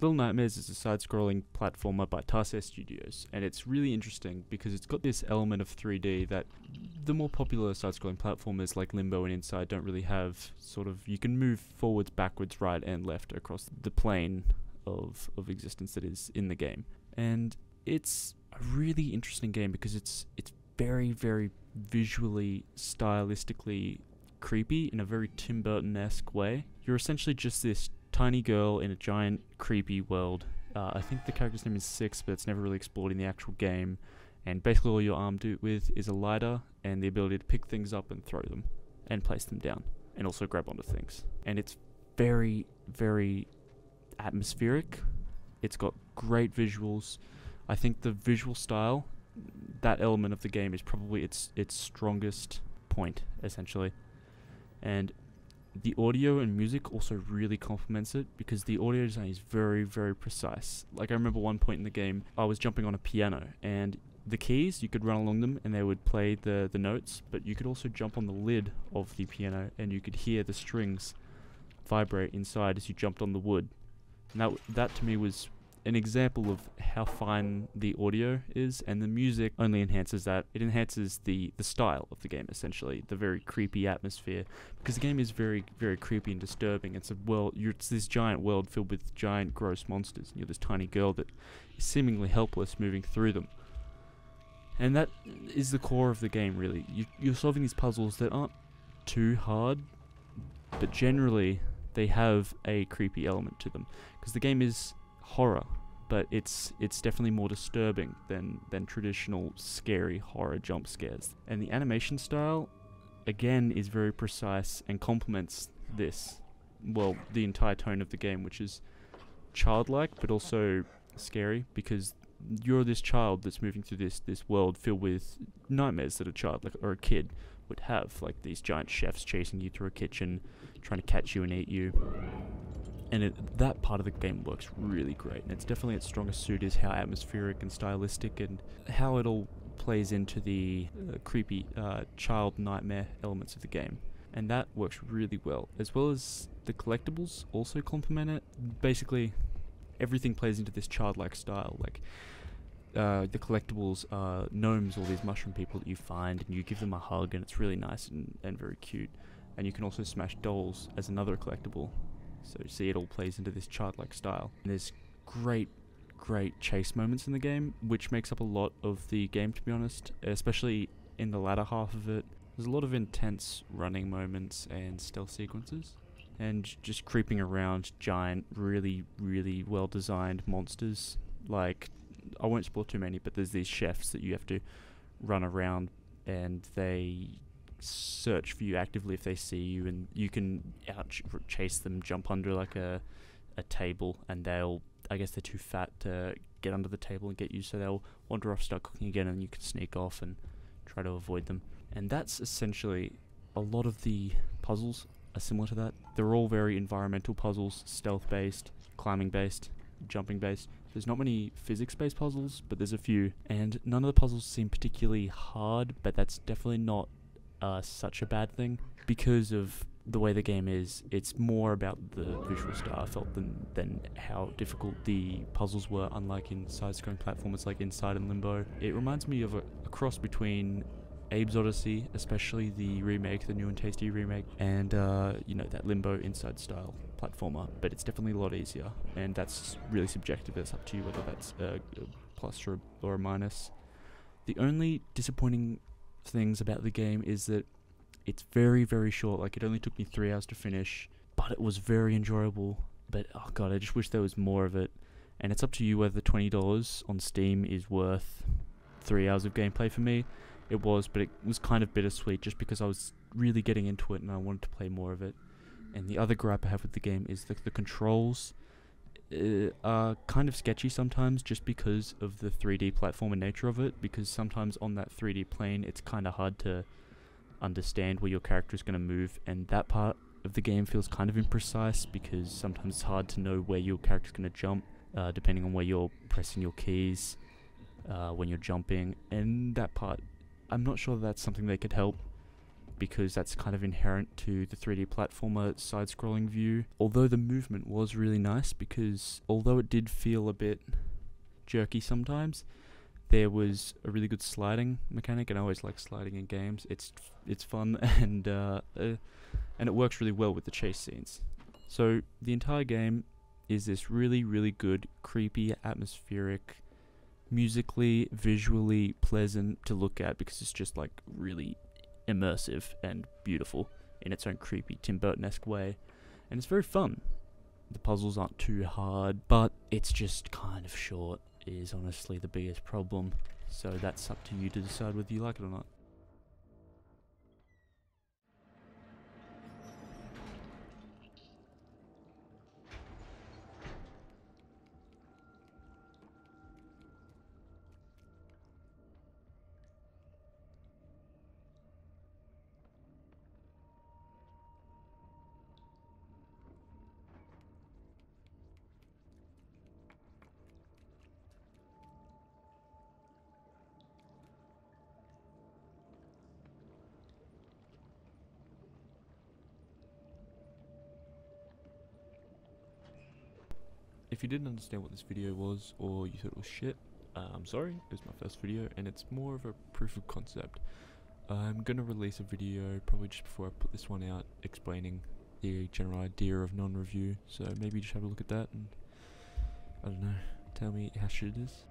Little Nightmares is a side-scrolling platformer by Tarsier Studios, and it's really interesting because it's got this element of 3D that the more popular side-scrolling platformers like Limbo and Inside don't really have. Sort of, you can move forwards, backwards, right and left across the plane of existence that is in the game. And it's a really interesting game because it's very, very visually, stylistically creepy in a very Tim Burton-esque way. You're essentially just this tiny girl in a giant creepy world. I think the character's name is Six, but it's never really explored in the actual game. And basically all you're armed with is a lighter and the ability to pick things up and throw them and place them down and also grab onto things. And it's very, very atmospheric. It's got great visuals. I think the visual style, that element of the game, is probably its strongest point, essentially. And the audio and music also really complements it because the audio design is very, very precise. Like, I remember one point in the game, I was jumping on a piano, and the keys, you could run along them and they would play the notes, but you could also jump on the lid of the piano and you could hear the strings vibrate inside as you jumped on the wood. And that to me was an example of how fine the audio is, and the music only enhances that. It enhances the style of the game, essentially, the very creepy atmosphere, because the game is very, very creepy and disturbing. It's this giant world filled with giant, gross monsters, and you're this tiny girl that is seemingly helpless moving through them. And that is the core of the game, really. You're solving these puzzles that aren't too hard, but generally they have a creepy element to them, because the game is horror, but it's definitely more disturbing than traditional scary horror jump scares. And the animation style, again, is very precise and complements this, well, the entire tone of the game, which is childlike but also scary, because you're this child that's moving through this world filled with nightmares that a child or a kid would have, like these giant chefs chasing you through a kitchen, trying to catch you and eat you. And that part of the game works really great, and it's definitely its strongest suit is how atmospheric and stylistic and how it all plays into the creepy child nightmare elements of the game. And that works really well as the collectibles also complement it. Basically, everything plays into this childlike style. Like, the collectibles are gnomes, all these mushroom people that you find, and you give them a hug, and it's really nice and very cute. And you can also smash dolls as another collectible. So you see, it all plays into this childlike style. And there's great chase moments in the game, which makes up a lot of the game, to be honest, especially in the latter half of it. There's a lot of intense running moments and stealth sequences, and just creeping around giant, really, really well-designed monsters. Like, I won't spoil too many, but there's these chefs that you have to run around, and they search for you actively if they see you, and you can chase them, jump under like a table, and I guess they're too fat to get under the table and get you, so they'll wander off, start cooking again, and you can sneak off and try to avoid them. And that's essentially a lot of the puzzles are similar to that. They're all very environmental puzzles, stealth based, climbing based, jumping based. There's not many physics-based puzzles, but there's a few, and none of the puzzles seem particularly hard, but that's definitely not such a bad thing, because of the way the game is. It's more about the visual style, I felt, than how difficult the puzzles were, unlike in side-scrolling platformers like Inside and Limbo. It reminds me of a cross between Abe's Odyssey, especially the remake, the new and tasty remake, and that Limbo Inside style platformer, but it's definitely a lot easier, and that's really subjective. It's up to you whether that's a plus or a minus. The only disappointing things about the game is that it's very, very short. Like, it only took me 3 hours to finish, but it was very enjoyable. But oh god, I just wish there was more of it. And it's up to you whether $20 on Steam is worth 3 hours of gameplay. For me, it was, but it was kind of bittersweet just because I was really getting into it and I wanted to play more of it. And the other gripe I have with the game is that the controls are kind of sketchy sometimes, just because of the 3D platformer nature of it, because sometimes on that 3D plane it's kind of hard to understand where your character is going to move, and that part of the game feels kind of imprecise, because sometimes it's hard to know where your character is going to jump, depending on where you're pressing your keys when you're jumping. And that part, I'm not sure that's something they could help, because that's kind of inherent to the 3D platformer side-scrolling view. Although the movement was really nice, because although it did feel a bit jerky sometimes, there was a really good sliding mechanic, and I always like sliding in games. It's fun, and it works really well with the chase scenes. So the entire game is this really, really good, creepy, atmospheric, musically, visually pleasant to look at, because it's just like really immersive and beautiful in its own creepy Tim Burton-esque way, and it's very fun. The puzzles aren't too hard, but it's just kind of short is honestly the biggest problem, so that's up to you to decide whether you like it or not. If you didn't understand what this video was, or you thought it was shit, I'm sorry, it was my first video, and it's more of a proof of concept. I'm gonna release a video probably just before I put this one out, explaining the general idea of non-review, so maybe just have a look at that and, I don't know, tell me how shit it is.